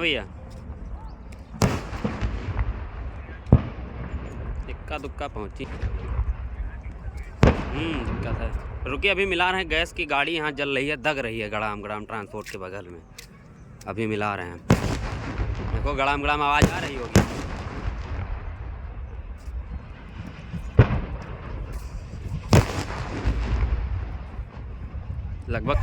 हाँ भैया, इक्का दुक्का पहुंची। दिक्कत है। रुकिए, अभी मिला रहे हैं। गैस की गाड़ी यहाँ जल रही है, दग रही है गड़ाम गड़ाम ट्रांसपोर्ट के बगल में। अभी मिला रहे हैं। देखो गड़ाम गड़ाम आवाज़ आ रही होगी। लगभग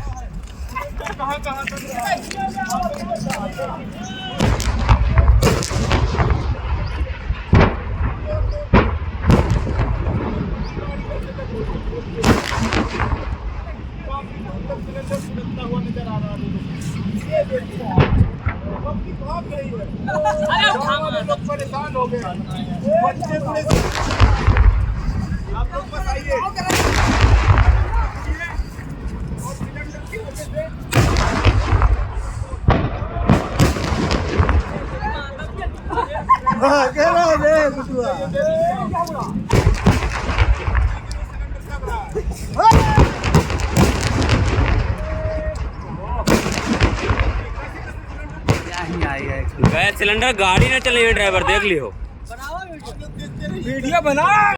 परेशान हो गए बच्चे बड़े। आप लोग बताइए और सिलेंडर की वजह से गैस सिलेंडर गाड़ी ना चले, ड्राइवर देख लियो। वीडियो बना।